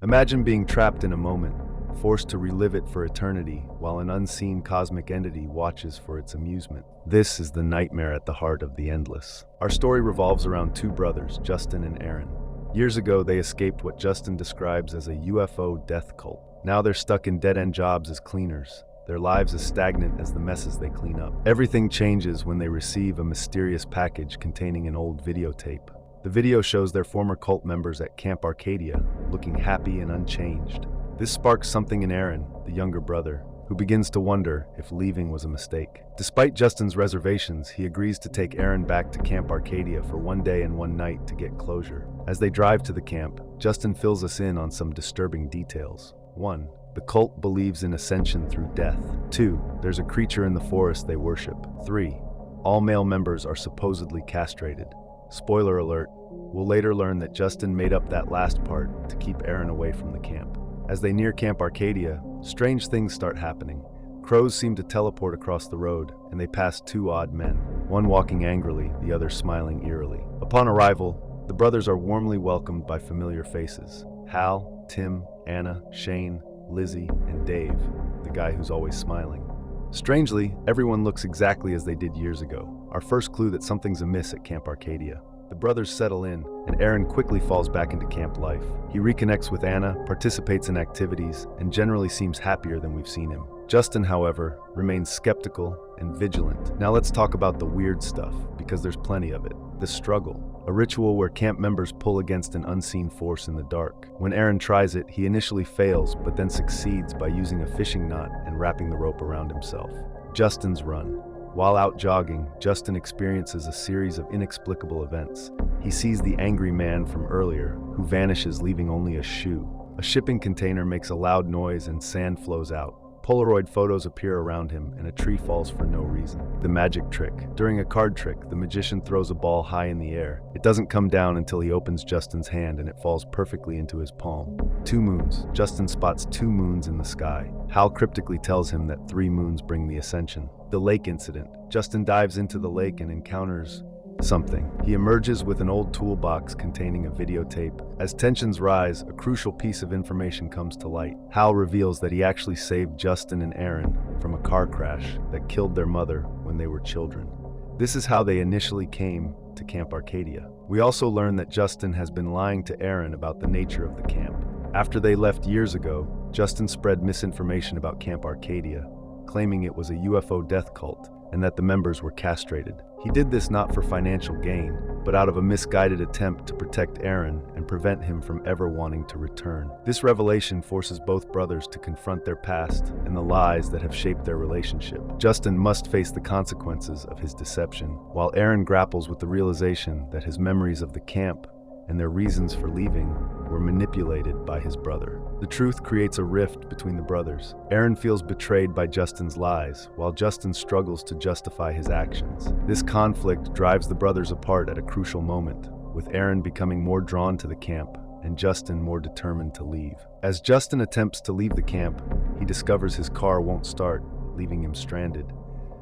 Imagine being trapped in a moment, forced to relive it for eternity, while an unseen cosmic entity watches for its amusement. This is the nightmare at the heart of the endless. Our story revolves around two brothers, Justin and Aaron. Years ago, they escaped what Justin describes as a UFO death cult. Now they're stuck in dead-end jobs as cleaners, their lives as stagnant as the messes they clean up. Everything changes when they receive a mysterious package containing an old videotape. The video shows their former cult members at Camp Arcadia, looking happy and unchanged. This sparks something in Aaron, the younger brother, who begins to wonder if leaving was a mistake. Despite Justin's reservations, he agrees to take Aaron back to Camp Arcadia for one day and one night to get closure. As they drive to the camp, Justin fills us in on some disturbing details. 1. The cult believes in ascension through death. 2. There's a creature in the forest they worship. 3. All male members are supposedly castrated. Spoiler alert, we'll later learn that Justin made up that last part to keep Aaron away from the camp. As they near Camp Arcadia, strange things start happening. Crows seem to teleport across the road, and they pass two odd men, one walking angrily, the other smiling eerily. Upon arrival, the brothers are warmly welcomed by familiar faces. Hal, Tim, Anna, Shane, Lizzie, and Dave, the guy who's always smiling. Strangely, everyone looks exactly as they did years ago, our first clue that something's amiss at Camp Arcadia. The brothers settle in, and Aaron quickly falls back into camp life. He reconnects with Anna, participates in activities, and generally seems happier than we've seen him. Justin, however, remains skeptical and vigilant. Now let's talk about the weird stuff, because there's plenty of it. The struggle, a ritual where camp members pull against an unseen force in the dark. When Aaron tries it, he initially fails, but then succeeds by using a fishing knot and wrapping the rope around himself. Justin's run. While out jogging, Justin experiences a series of inexplicable events. He sees the angry man from earlier, who vanishes leaving only a shoe. A shipping container makes a loud noise and sand flows out. Polaroid photos appear around him, and a tree falls for no reason. The magic trick. During a card trick, the magician throws a ball high in the air. It doesn't come down until he opens Justin's hand, and it falls perfectly into his palm. 2 moons. Justin spots 2 moons in the sky. Hal cryptically tells him that 3 moons bring the ascension. The lake incident. Justin dives into the lake and encounters something. He emerges with an old toolbox containing a videotape. As tensions rise, a crucial piece of information comes to light. Hal reveals that he actually saved Justin and Aaron from a car crash that killed their mother when they were children. This is how they initially came to Camp Arcadia. We also learn that Justin has been lying to Aaron about the nature of the camp. After they left years ago, Justin spread misinformation about Camp Arcadia, claiming it was a UFO death cult and that the members were castrated. He did this not for financial gain, but out of a misguided attempt to protect Aaron and prevent him from ever wanting to return. This revelation forces both brothers to confront their past and the lies that have shaped their relationship. Justin must face the consequences of his deception, while Aaron grapples with the realization that his memories of the camp and their reasons for leaving were manipulated by his brother. The truth creates a rift between the brothers. Aaron feels betrayed by Justin's lies, while Justin struggles to justify his actions. This conflict drives the brothers apart at a crucial moment, with Aaron becoming more drawn to the camp and Justin more determined to leave. As Justin attempts to leave the camp, he discovers his car won't start, leaving him stranded.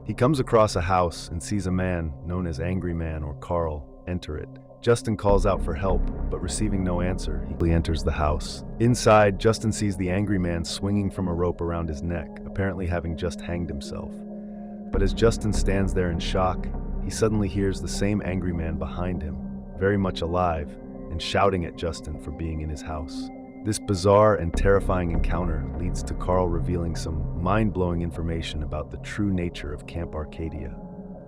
He comes across a house and sees a man, known as Angry Man or Carl, enter it. Justin calls out for help, but receiving no answer, he enters the house. Inside, Justin sees the angry man swinging from a rope around his neck, apparently having just hanged himself. But as Justin stands there in shock, he suddenly hears the same angry man behind him, very much alive, and shouting at Justin for being in his house. This bizarre and terrifying encounter leads to Carl revealing some mind-blowing information about the true nature of Camp Arcadia.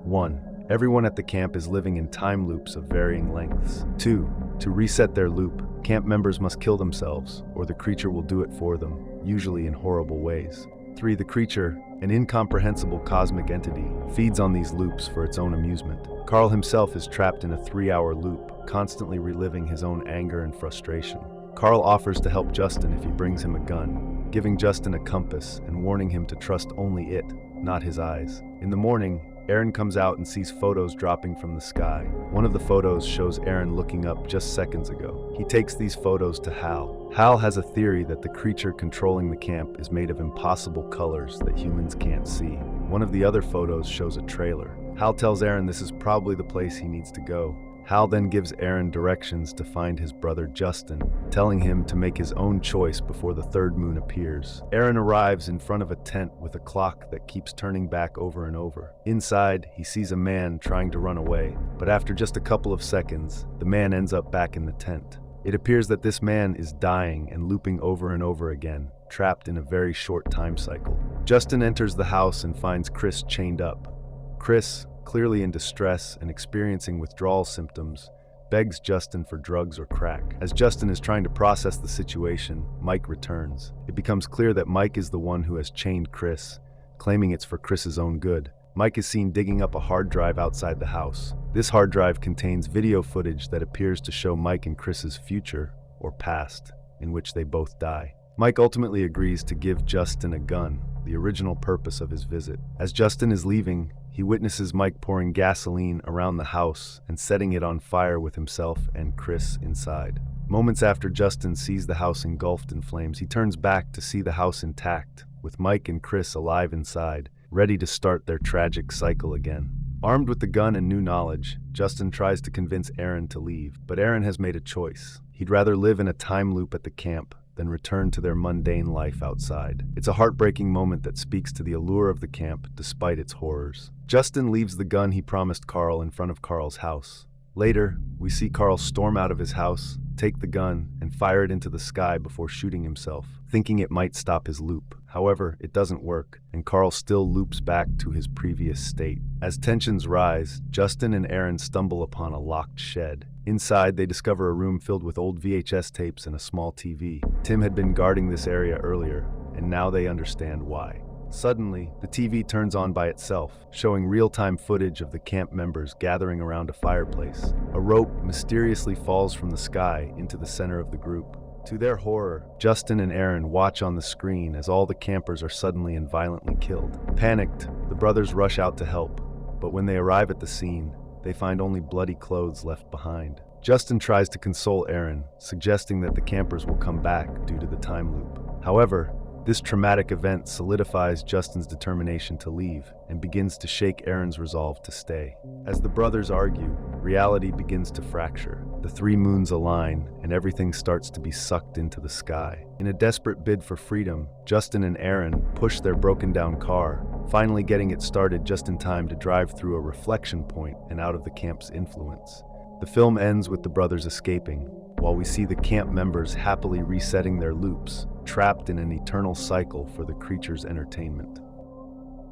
1. Everyone at the camp is living in time loops of varying lengths. 2. To reset their loop, camp members must kill themselves, or the creature will do it for them, usually in horrible ways. 3. The creature, an incomprehensible cosmic entity, feeds on these loops for its own amusement. Carl himself is trapped in a 3-hour loop, constantly reliving his own anger and frustration. Carl offers to help Justin if he brings him a gun, giving Justin a compass and warning him to trust only it, not his eyes. In the morning, Aaron comes out and sees photos dropping from the sky. One of the photos shows Aaron looking up just seconds ago. He takes these photos to Hal. Hal has a theory that the creature controlling the camp is made of impossible colors that humans can't see. One of the other photos shows a trailer. Hal tells Aaron this is probably the place he needs to go, Hal then gives Aaron directions to find his brother Justin, telling him to make his own choice before the third moon appears. Aaron arrives in front of a tent with a clock that keeps turning back over and over. Inside, he sees a man trying to run away, but after just a couple of seconds, the man ends up back in the tent. It appears that this man is dying and looping over and over again, trapped in a very short time cycle. Justin enters the house and finds Chris chained up. Chris, clearly in distress and experiencing withdrawal symptoms, begs Justin for drugs or crack. As Justin is trying to process the situation, Mike returns. It becomes clear that Mike is the one who has chained Chris, claiming it's for Chris's own good. Mike is seen digging up a hard drive outside the house. This hard drive contains video footage that appears to show Mike and Chris's future, or past, in which they both die. Mike ultimately agrees to give Justin a gun, the original purpose of his visit. As Justin is leaving, he witnesses Mike pouring gasoline around the house and setting it on fire with himself and Chris inside. Moments after Justin sees the house engulfed in flames, he turns back to see the house intact, with Mike and Chris alive inside, ready to start their tragic cycle again. Armed with the gun and new knowledge, Justin tries to convince Aaron to leave, but Aaron has made a choice. He'd rather live in a time loop at the camp than return to their mundane life outside. It's a heartbreaking moment that speaks to the allure of the camp despite its horrors. Justin leaves the gun he promised Carl in front of Carl's house. Later, we see Carl storm out of his house, take the gun, and fire it into the sky before shooting himself, thinking it might stop his loop. However, it doesn't work, and Carl still loops back to his previous state. As tensions rise, Justin and Aaron stumble upon a locked shed. Inside, they discover a room filled with old VHS tapes and a small TV. Tim had been guarding this area earlier, and now they understand why. Suddenly, the TV turns on by itself, showing real-time footage of the camp members gathering around a fireplace. A rope mysteriously falls from the sky into the center of the group. To their horror, Justin and Aaron watch on the screen as all the campers are suddenly and violently killed. Panicked, the brothers rush out to help, but when they arrive at the scene, they find only bloody clothes left behind. Justin tries to console Aaron, suggesting that the campers will come back due to the time loop. However, this traumatic event solidifies Justin's determination to leave and begins to shake Aaron's resolve to stay. As the brothers argue, reality begins to fracture. The three moons align, and everything starts to be sucked into the sky. In a desperate bid for freedom, Justin and Aaron push their broken-down car, finally getting it started just in time to drive through a reflection point and out of the camp's influence. The film ends with the brothers escaping, while we see the camp members happily resetting their loops, trapped in an eternal cycle for the creature's entertainment.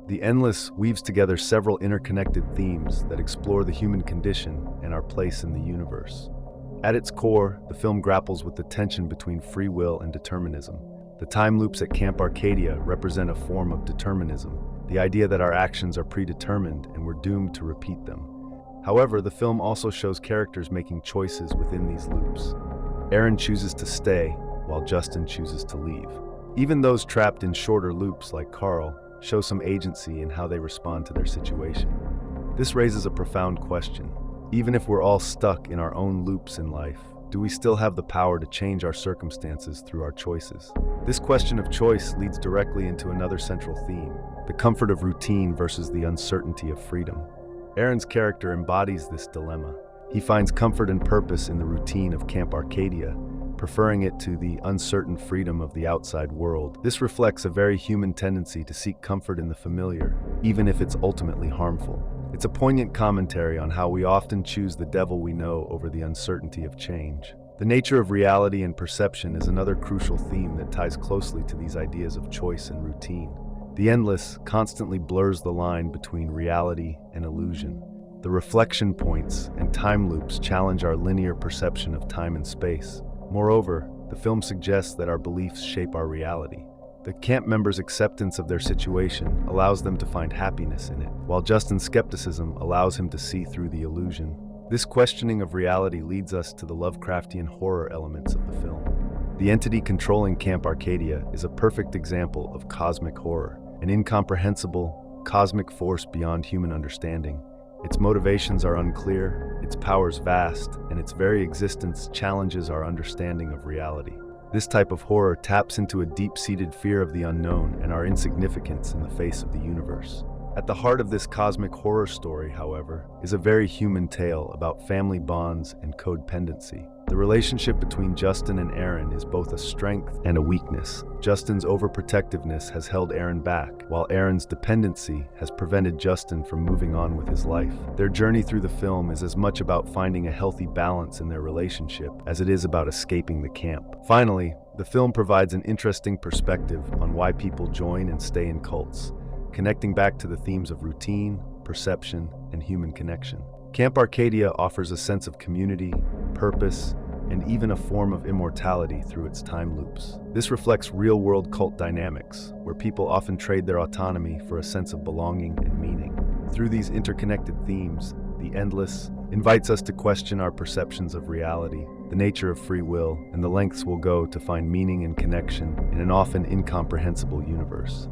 The Endless weaves together several interconnected themes that explore the human condition and our place in the universe. At its core, the film grapples with the tension between free will and determinism. The time loops at Camp Arcadia represent a form of determinism, the idea that our actions are predetermined and we're doomed to repeat them. However, the film also shows characters making choices within these loops. Aaron chooses to stay, while Justin chooses to leave. Even those trapped in shorter loops, like Carl, show some agency in how they respond to their situation. This raises a profound question. Even if we're all stuck in our own loops in life, do we still have the power to change our circumstances through our choices? This question of choice leads directly into another central theme, the comfort of routine versus the uncertainty of freedom. Aaron's character embodies this dilemma. He finds comfort and purpose in the routine of Camp Arcadia, preferring it to the uncertain freedom of the outside world. This reflects a very human tendency to seek comfort in the familiar, even if it's ultimately harmful. It's a poignant commentary on how we often choose the devil we know over the uncertainty of change. The nature of reality and perception is another crucial theme that ties closely to these ideas of choice and routine. The Endless constantly blurs the line between reality and illusion. The reflection points and time loops challenge our linear perception of time and space. Moreover, the film suggests that our beliefs shape our reality. The camp members' acceptance of their situation allows them to find happiness in it, while Justin's skepticism allows him to see through the illusion. This questioning of reality leads us to the Lovecraftian horror elements of the film. The entity controlling Camp Arcadia is a perfect example of cosmic horror, an incomprehensible, cosmic force beyond human understanding. Its motivations are unclear, its powers vast, and its very existence challenges our understanding of reality. This type of horror taps into a deep-seated fear of the unknown and our insignificance in the face of the universe. At the heart of this cosmic horror story, however, is a very human tale about family bonds and codependency. The relationship between Justin and Aaron is both a strength and a weakness. Justin's overprotectiveness has held Aaron back, while Aaron's dependency has prevented Justin from moving on with his life. Their journey through the film is as much about finding a healthy balance in their relationship as it is about escaping the camp. Finally, the film provides an interesting perspective on why people join and stay in cults, connecting back to the themes of routine, perception, and human connection. Camp Arcadia offers a sense of community, purpose, and even a form of immortality through its time loops. This reflects real-world cult dynamics, where people often trade their autonomy for a sense of belonging and meaning. Through these interconnected themes, The Endless invites us to question our perceptions of reality, the nature of free will, and the lengths we'll go to find meaning and connection in an often incomprehensible universe.